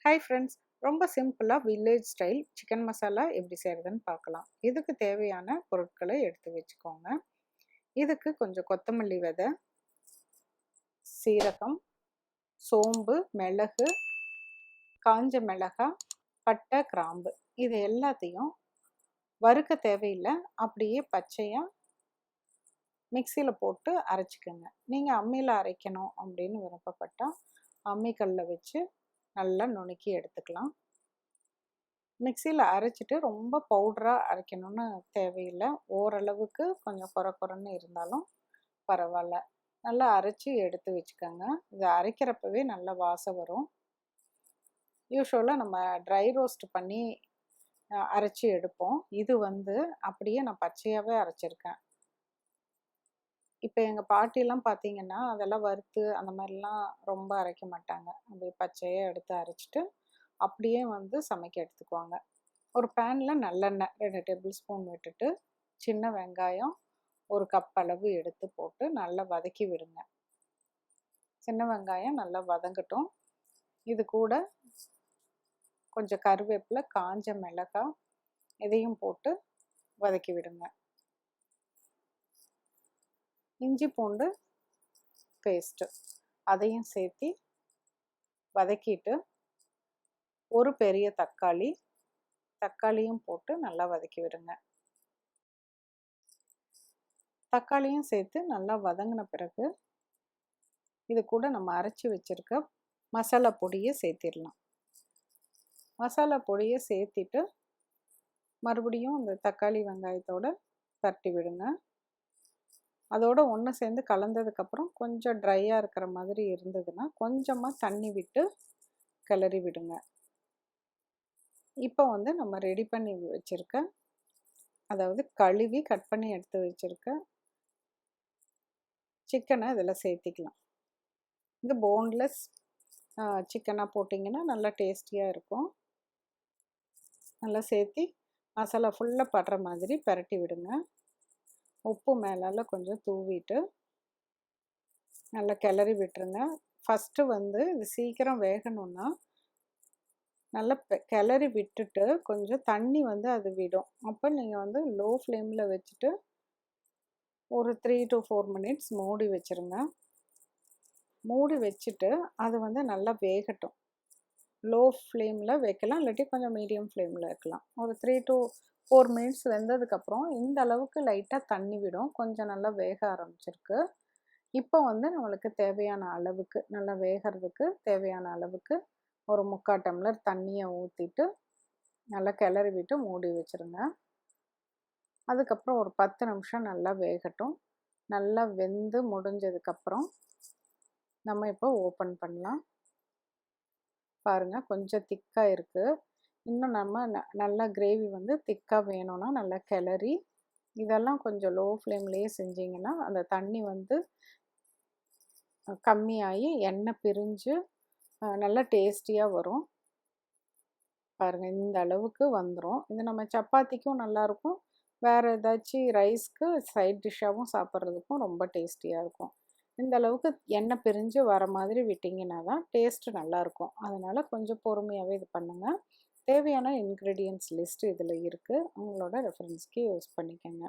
Hi friends, ரொம்ப சிம்பிளாக village style chicken masala எப்படி செய்கிறதுன்னு பார்க்கலாம். இதுக்கு தேவையான பொருட்களை எடுத்து வச்சுக்கோங்க. இதுக்கு கொஞ்சம் கொத்தமல்லி விதை, சீரகம், சோம்பு, மிளகு, காஞ்ச மிளகாய், பட்டை, கிராம்பு இது எல்லாத்தையும் வறுக்க தேவையில்லை, அப்படியே பச்சையாக மிக்சியில் போட்டு அரைச்சிக்கோங்க. நீங்கள் அம்மியில் அரைக்கணும் அப்படின்னு விருப்பப்பட்டால் அம்மிக்கல்லில் வச்சு நல்லா நுணுக்கி எடுத்துக்கலாம். மிக்சியில் அரைச்சிட்டு ரொம்ப பவுடராக அரைக்கணும்னு தேவையில்லை, ஓரளவுக்கு கொஞ்சம் குறைன்னு இருந்தாலும் பரவாயில்ல. நல்லா அரைச்சி எடுத்து வச்சுக்கோங்க. இது அரைக்கிறப்பவே நல்ல வாசம் வரும். யூஸ்வலாக நம்ம ட்ரை ரோஸ்ட் பண்ணி அரைச்சி எடுப்போம். இது அப்படியே நான் பச்சையாகவே அரைச்சிருக்கேன். இப்போ எங்கள் பாட்டிலாம் பார்த்தீங்கன்னா அதெல்லாம் வறுத்து அந்த மாதிரிலாம் ரொம்ப அரைக்க மாட்டாங்க. அப்படியே பச்சையாக எடுத்து அரைச்சிட்டு அப்படியே சமைக்க எடுத்துக்குவாங்க. ஒரு பேனில் நல்லெண்ணெய் 2 டேபிள் ஸ்பூன் விட்டுட்டு சின்ன வெங்காயம் 1 கப் அளவு எடுத்து போட்டு நல்லா வதக்கி விடுங்க. சின்ன வெங்காயம் நல்லா வதங்கட்டும். இது கூட கொஞ்சம் கருவேப்பிலை, காஞ்ச மிளகாய் இதையும் போட்டு வதக்கி விடுங்க. இஞ்சி பூண்டு பேஸ்ட்டு அதையும் சேர்த்து வதக்கிட்டு ஒரு பெரிய தக்காளியும் போட்டு நல்லா வதக்கி விடுங்க. தக்காளியும் சேர்த்து நல்லா வதங்கின பிறகு இது கூட நம்ம அரைச்சி வச்சுருக்க மசாலா பொடியை சேர்த்திடலாம். மசாலா பொடியை சேர்த்திட்டு மறுபடியும் இந்த தக்காளி வெங்காயத்தோடு பரட்டி விடுங்க. அதோடு ஒன்று சேர்ந்து கலந்ததுக்கப்புறம் கொஞ்சம் ட்ரையாக இருக்கிற மாதிரி இருந்ததுன்னா கொஞ்சமாக தண்ணி விட்டு கிளறி விடுங்க. இப்போ நம்ம ரெடி பண்ணி வச்சுருக்க, அதாவது கழுவி கட் பண்ணி எடுத்து வச்சுருக்க சிக்கனை இதில் சேர்த்திக்கலாம். இந்த போன்லெஸ் சிக்கனாக போட்டிங்கன்னா நல்லா டேஸ்டியாக இருக்கும். நல்லா சேர்த்தி மசாலா ஃபுல்லாக படுற மாதிரி பரட்டி விடுங்க. உப்பு மேலால் கொஞ்சம் தூவிட்டு நல்லா கிளறி விட்டுருங்க. ஃபஸ்ட்டு இது சீக்கிரம் வேகணும்னா நல்லா கிளறி விட்டுட்டு கொஞ்சம் தண்ணி அது விடும். அப்போ நீங்கள் லோ ஃப்ளேமில் வச்சுட்டு ஒரு 3 to 4 மினிட்ஸ் மூடி வச்சுருங்க. மூடி வச்சுட்டு அது நல்லா வேகட்டும். லோ ஃப்ளேமில் வைக்கலாம், இல்லாட்டி கொஞ்சம் மீடியம் ஃப்ளேமில் வைக்கலாம். ஒரு 3 to 4 மினிட்ஸ் வெந்ததுக்கப்புறம் இந்த அளவுக்கு லைட்டாக தண்ணி விடும். கொஞ்சம் நல்லா வேக ஆரம்பிச்சிருக்கு. இப்போ நம்மளுக்கு தேவையான அளவுக்கு, நல்லா வேகிறதுக்கு தேவையான அளவுக்கு ஒரு 3/4 டம்ளர் தண்ணியை ஊற்றிட்டு நல்லா கிளறி விட்டு மூடி வச்சுருங்க. அதுக்கப்புறம் ஒரு 10 நிமிஷம் நல்லா வேகட்டும். நல்லா வெந்து முடிஞ்சதுக்கப்புறம் நம்ம இப்போ ஓப்பன் பண்ணலாம். பாருங்கள், கொஞ்சம் திக்காக இருக்குது. இன்னும் நம்ம நல்லா கிரேவி திக்காக வேணும்னா நல்லா கிளறி இதெல்லாம் கொஞ்சம் லோ ஃப்ளேம்லேயே செஞ்சிங்கன்னா அந்த தண்ணி கம்மியாகி எண்ணெய் பிரிஞ்சு நல்லா டேஸ்டியாக வரும். பாருங்கள், இந்த அளவுக்கு வந்துடும். இது நம்ம சப்பாத்திக்கும் நல்லாயிருக்கும், வேறு ஏதாச்சும் ரைஸ்க்கு சைட் டிஷ்ஷாகவும் சாப்பிட்றதுக்கும் ரொம்ப டேஸ்டியாக இருக்கும். இந்த அளவுக்கு எண்ணெய் பிரிஞ்சு வர மாதிரி விட்டிங்கன்னா தான் டேஸ்ட்டு நல்லாயிருக்கும். அதனால் கொஞ்சம் பொறுமையாகவே இது பண்ணுங்கள். தேவையான இன்க்ரீடியன்ட்ஸ் லிஸ்ட்டு இதில் இருக்குது, உங்களோட ரெஃபரன்ஸ்க்கு யூஸ் பண்ணிக்கோங்க.